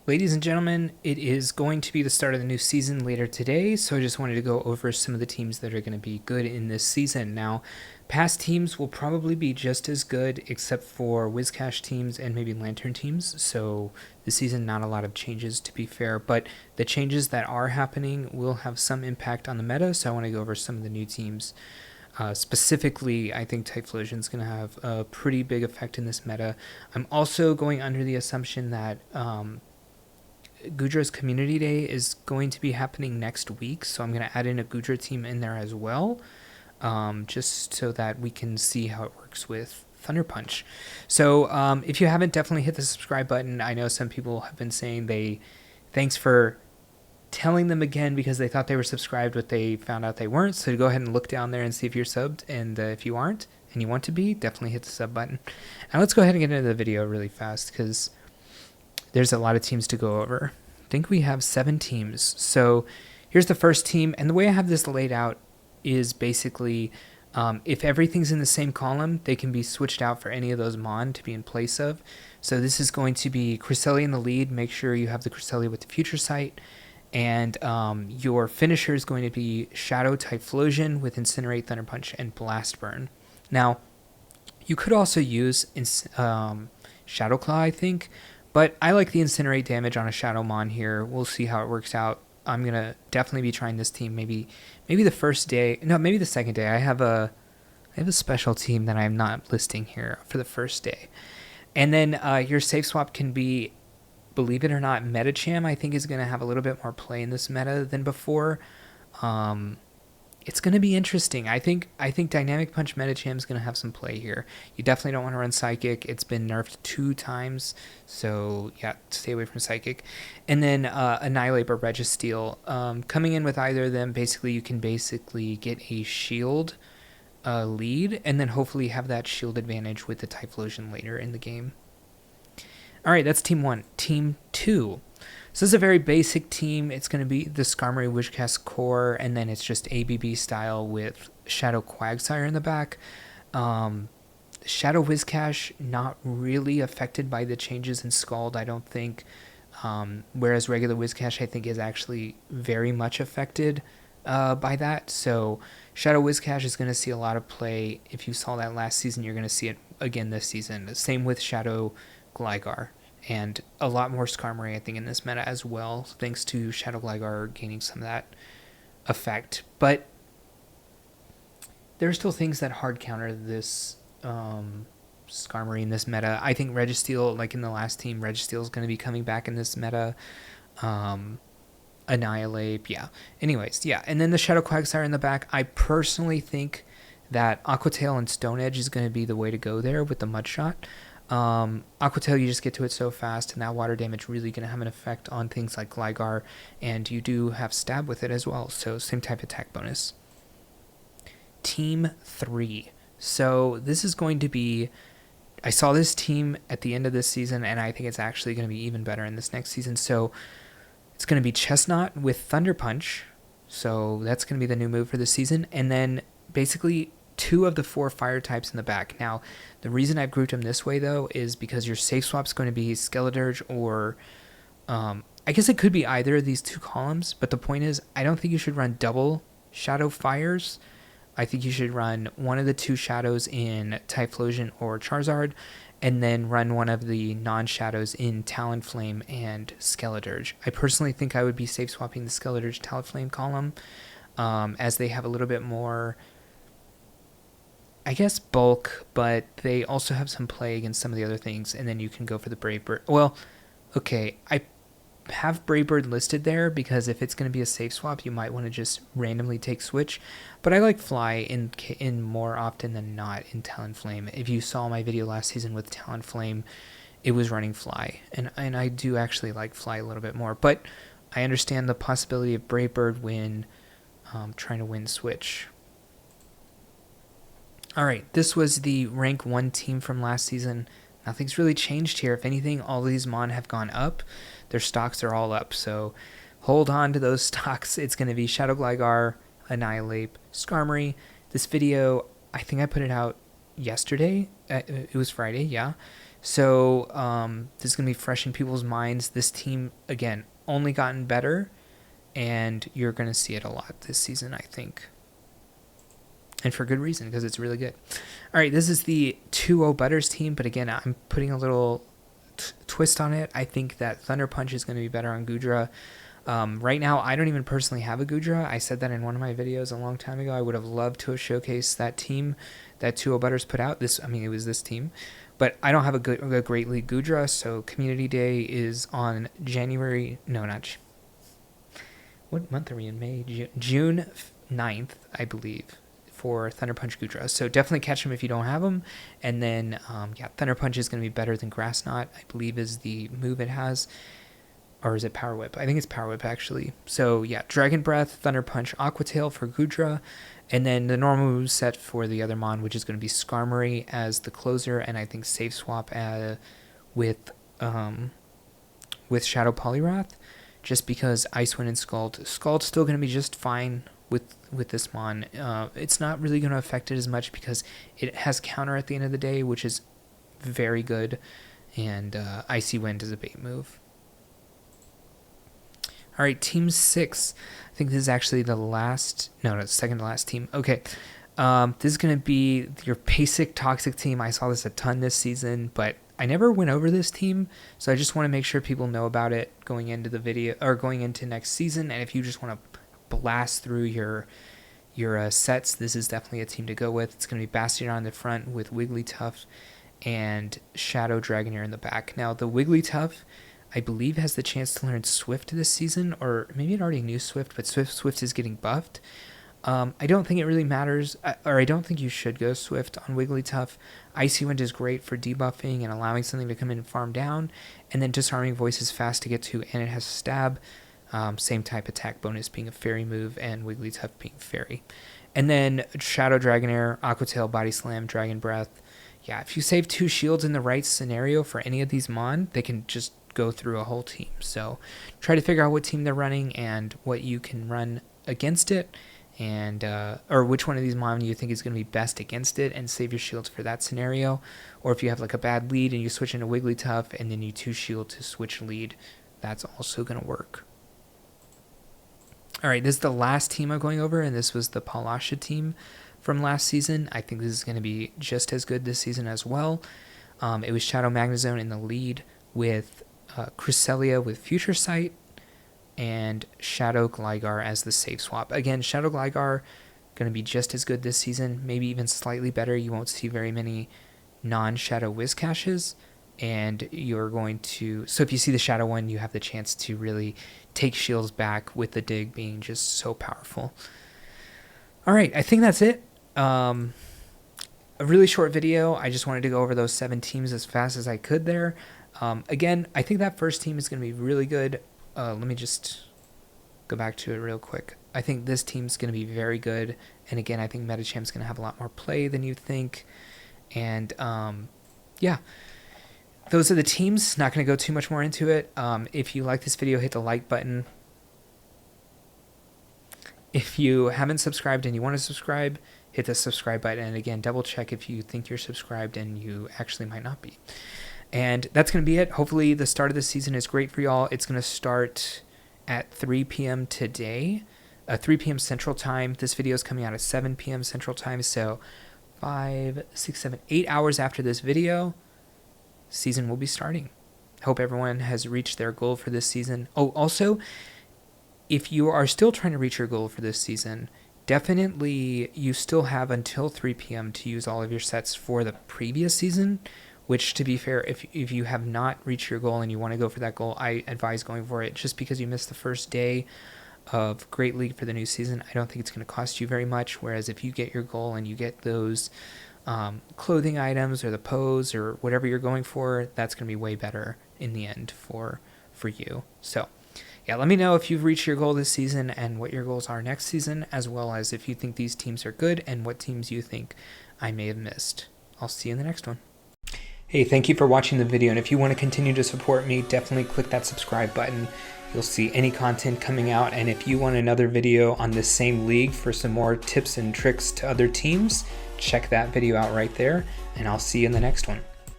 Ladies and gentlemen, it is going to be the start of the new season later today, so I just wanted to go over some of the teams that are going to be good in this season. Now, past teams will probably be just as good, except for Wizcash teams and maybe Lantern teams, so this season not a lot of changes to be fair, but the changes that are happening will have some impact on the meta, so I want to go over some of the new teams. Specifically, I think Typhlosion is going to have a pretty big effect in this meta. I'm also going under the assumption that Goodra's Community Day is going to be happening next week, so I'm going to add in a Goodra team in there as well, just so that we can see how it works with Thunder Punch. So if you haven't, definitely hit the subscribe button. I know some people have been saying thanks for telling them again because they thought they were subscribed, but they found out they weren't. So go ahead and look down there and see if you're subbed, and if you aren't and you want to be, definitely hit the sub button. And let's go ahead and get into the video really fast because there's a lot of teams to go over. I think we have 7 teams. So here's the first team, and the way I have this laid out is basically if everything's in the same column, they can be switched out for any of those Mon to be in place of. So this is going to be Cresselia in the lead. Make sure you have the Cresselia with the Future Sight. And your finisher is going to be Shadow Typhlosion with Incinerate, Thunder Punch, and Blast Burn. Now, you could also use Shadow Claw, I think, but I like the Incinerate damage on a Shadow Mon here. We'll see how it works out. I'm going to definitely be trying this team maybe the first day. No, maybe the second day. I have a special team that I'm not listing here for the first day. And then your safe swap can be, believe it or not, Metacham. I think is going to have a little bit more play in this meta than before. It's going to be interesting. I think Dynamic Punch Metacham is going to have some play here. You definitely don't want to run Psychic. It's been nerfed 2 times, so yeah, stay away from Psychic. And then Annihilape or Registeel. Coming in with either of them, basically you can get a shield lead, and then hopefully have that shield advantage with the Typhlosion later in the game. All right, that's Team 1. Team 2. So this is a very basic team. It's going to be the Skarmory Wishcast core, and then it's just ABB style with Shadow Quagsire in the back. Shadow Wizcash, not really affected by the changes in Scald, I don't think. Whereas regular Wizcash, I think, is actually very much affected by that. So Shadow Wizcash is going to see a lot of play. If you saw that last season, you're going to see it again this season. Same with Shadow Gligar. And a lot more Skarmory, I think, in this meta as well, thanks to Shadow Gligar gaining some of that effect. But there are still things that hard counter this Skarmory in this meta. I think Registeel, like in the last team, Registeel is going to be coming back in this meta. Annihilape, yeah. Anyways, yeah. And then the Shadow Quagsire in the back. I personally think that Aqua Tail and Stone Edge is going to be the way to go there with the Mud Shot. Aqua Tail, you just get to it so fast, and that water damage really going to have an effect on things like Gligar, and you do have Stab with it as well, so same type of attack bonus. Team 3. So this is going to be, I saw this team at the end of this season, and I think it's actually going to be even better in this next season. So it's going to be Chestnut with Thunder Punch, so that's going to be the new move for this season, and then basically 2 of the 4 fire types in the back. Now, the reason I've grouped them this way, though, is because your safe swap is going to be Skeledirge or... I guess it could be either of these 2 columns, but the point is, I don't think you should run double Shadow Fires. I think you should run one of the 2 Shadows in Typhlosion or Charizard, and then run one of the non-Shadows in Talonflame and Skeledirge. I personally think I would be safe swapping the Skeledirge Talonflame column, as they have a little bit more... I guess bulk, but they also have some play against some of the other things, and then you can go for the Brave Bird. Well, okay, I have Brave Bird listed there because if it's going to be a safe swap, you might want to just randomly take Switch, but I like Fly in more often than not in Talonflame. If you saw my video last season with Talonflame, it was running Fly, and I do actually like Fly a little bit more, but I understand the possibility of Brave Bird when trying to win Switch. Alright, this was the rank 1 team from last season. Nothing's really changed here. If anything, all these Mon have gone up. Their stocks are all up, so hold on to those stocks. It's going to be Shadow Gligar, Annihilape, Skarmory. This video, I think I put it out yesterday. It was Friday, yeah. So this is going to be fresh in people's minds. This team, again, only gotten better, and you're going to see it a lot this season, I think. And for good reason, because it's really good. All right, this is the 2-0 Butters team, but again, I'm putting a little twist on it. I think that Thunder Punch is going to be better on Goodra. Right now, I don't even personally have a Goodra. I said that in one of my videos a long time ago. I would have loved to have showcased that team that 2-0 Butters put out. It was this team. But I don't have a Great League Goodra, so Community Day is on what month are we in? May? June 9th, I believe, for Thunder Punch Goodra. So definitely catch them if you don't have them. And then, Thunder Punch is going to be better than Grass Knot, I believe is the move it has. Or is it Power Whip? I think it's Power Whip, actually. So, yeah, Dragon Breath, Thunder Punch, Aqua Tail for Goodra. And then the normal move set for the other Mon, which is going to be Skarmory as the closer. And I think Safe Swap with Shadow Poliwrath. Just because Ice Wind and Scald. Scald's still going to be just fine with this Mon. It's not really going to affect it as much because it has counter at the end of the day, which is very good. And Icy Wind is a bait move. All right, Team 6. I think this is actually the second to last team. Okay, this is going to be your basic Toxic team. I saw this a ton this season, but I never went over this team, so I just want to make sure people know about it going into the video or going into next season. And if you just want to blast through your sets, this is definitely a team to go with. It's going to be Bastion in the front with Wigglytuff and Shadow Dragonair in the back. Now, the Wigglytuff, I believe, has the chance to learn Swift this season, or maybe it already knew Swift, but Swift is getting buffed. I don't think it really matters, or I don't think you should go Swift on Wigglytuff. Icy Wind is great for debuffing and allowing something to come in and farm down, and then Disarming Voice is fast to get to, and it has Stab, same type attack bonus being a fairy move, and Wigglytuff being fairy. And then Shadow Dragonair, Aqua Tail, Body Slam, Dragon Breath. Yeah, if you save 2 shields in the right scenario for any of these Mon, they can just go through a whole team. So try to figure out what team they're running and what you can run against it, and or which one of these Mon you think is going to be best against it, and save your shields for that scenario. Or if you have like a bad lead and you switch into Wigglytuff and then you 2 shield to switch lead, that's also going to work. All right, this is the last team I'm going over, and this was the Palasha team from last season. I think this is going to be just as good this season as well. It was Shadow Magnezone in the lead with Cresselia with Future Sight, and Shadow Gligar as the safe swap. Again, Shadow Gligar going to be just as good this season, maybe even slightly better. You won't see very many non-Shadow Whiscaches, and you're going to... So if you see the Shadow one, you have the chance to really take shields back with the dig being just so powerful. All right, I think that's it. A really short video. I just wanted to go over those 7 teams as fast as I could there. Again, I think that first team is going to be really good. Let me just go back to it real quick. I think this team's going to be very good. And again, I think Medichamp's going to have a lot more play than you think. And yeah, those are the teams. Not going to go too much more into it. If you like this video, hit the like button. If you haven't subscribed and you want to subscribe, hit the subscribe button. And again, double check if you think you're subscribed and you actually might not be. And that's going to be it. Hopefully the start of the season is great for y'all. It's going to start at 3 p.m. today, 3 p.m. Central Time. This video is coming out at 7 p.m. Central Time. So 5, 6, 7, 8 hours after this video, season will be starting. Hope everyone has reached their goal for this season. Oh, also, if you are still trying to reach your goal for this season, definitely you still have until 3 p.m. to use all of your sets for the previous season. Which, to be fair, if you have not reached your goal and you want to go for that goal, I advise going for it. Just because you missed the first day of Great League for the new season, I don't think it's going to cost you very much. Whereas if you get your goal and you get those clothing items or the pose or whatever you're going for, that's going to be way better in the end for you. So, yeah, let me know if you've reached your goal this season and what your goals are next season, as well as if you think these teams are good and what teams you think I may have missed. I'll see you in the next one. Hey, thank you for watching the video, and if you want to continue to support me, definitely click that subscribe button. You'll see any content coming out, and if you want another video on this same league for some more tips and tricks to other teams, check that video out right there, and I'll see you in the next one.